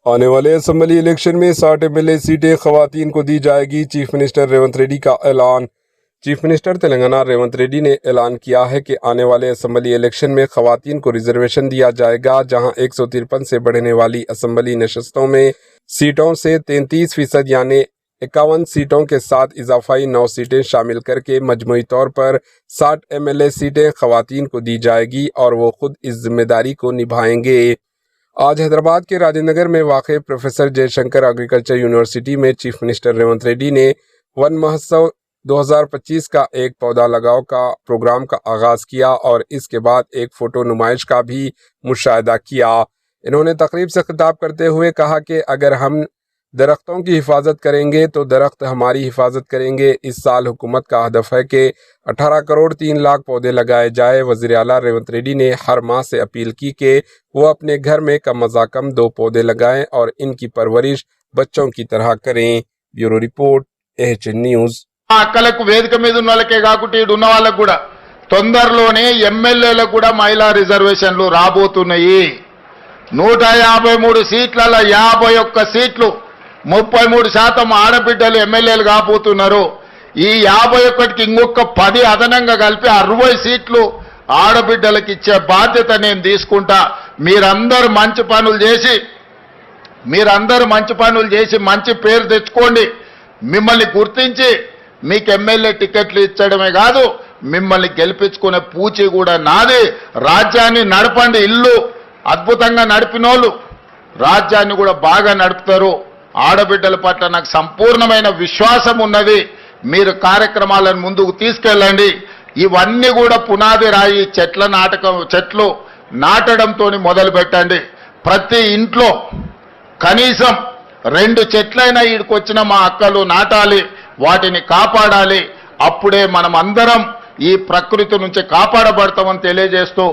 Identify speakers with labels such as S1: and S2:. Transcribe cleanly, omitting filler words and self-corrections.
S1: आने वाले assembly election में 60 एमएलए सीटें खवातीन को दी जाएगी। चीफ मिनिस्टर रेवंत रेड्डी का ऐलान। चीफ मिनिस्टर तेलंगाना रेवंत रेड्डी ने ऐलान किया है कि आने वाले असेंबली इलेक्शन में खवातीन को रिजर्वेशन दिया जाएगा, जहां 153 से बढ़ने वाली असेंबली नशस्तों में सीटों से 33% यानी 51 सीटों के साथ इजाफाई 9 सीटें शामिल करके मजमूई तौर पर 60 एमएलए सीटें खवातीन को दी जाएगी और वो खुद इस जिम्मेदारी को निभाएंगे। आज हैदराबाद के राजेंद्र नगर में वाक़ प्रोफेसर जयशंकर एग्रीकल्चर यूनिवर्सिटी में चीफ मिनिस्टर रेवंत रेड्डी ने वन महोत्सव 2025 का एक पौधा लगाओ का प्रोग्राम का आगाज किया और इसके बाद एक फोटो नुमाइश का भी मुशाहिदा किया। इन्होंने तकरीब से खिताब करते हुए कहा कि अगर हम दरख्तों की हिफाजत करेंगे तो दरख्त हमारी हिफाजत करेंगे। इस साल हुकूमत का हदफ है कि 18 करोड़ 3 लाख पौधे लगाए जाए। वज़ीर आला रेवंत रेड्डी ने हर माह से अपील की कि वो अपने घर में कम अज़ कम 2 पौधे लगाएं और इनकी परवरिश बच्चों की तरह करें। Bureau report, AHN news.
S2: అక్కలకు వేదిక మీద ఉన్న వాళ్ళకే కాకుండా ఇడు ఉన్న వాళ్ళకు కూడా తొందరలోనే ఎమ్మెల్యేలకు కూడా మహిళా రిజర్వేషన్లు రాబోతున్నాయి। 153 సీట్లలో 51 సీట్లు 33% ఆడబిడ్డలు ఎమ్మెల్యేలు కాబోతున్నారు। ఈ 51కి ఇంకొక 10 అదనంగా కలిపి 60 సీట్లు ఆడబిడ్డలకు ఇచ్చే బాధ్యత నేను తీసుకుంటా। మీరందరూ మంచి పనులు చేసి మంచి పేరు తెచ్చుకోండి। మిమ్మల్ని గుర్తించి మీకు ఎమ్మెల్యే టికెట్లు ఇచ్చడమే కాదు, మిమ్మల్ని గెలిపించుకునే పూచి కూడా నాది। రాజ్యాన్ని నడపండి। ఇల్లు అద్భుతంగా నడిపినోళ్ళు రాజ్యాన్ని కూడా బాగా నడుపుతారు। ఆడబిడ్డల పట్ల నాకు సంపూర్ణమైన విశ్వాసం ఉన్నది। మీరు కార్యక్రమాలను ముందుకు తీసుకెళ్ళండి। ఇవన్నీ కూడా పునాది రాయి చెట్లు నాటడంతో మొదలు పెట్టండి। ప్రతి ఇంట్లో కనీసం 2 చెట్లైనా ఈడికొచ్చిన మా అక్కలు నాటాలి, వాటిని కాపాడాలి। అప్పుడే మనం అందరం ఈ ప్రకృతి నుంచి కాపాడబడతామని తెలియజేస్తూ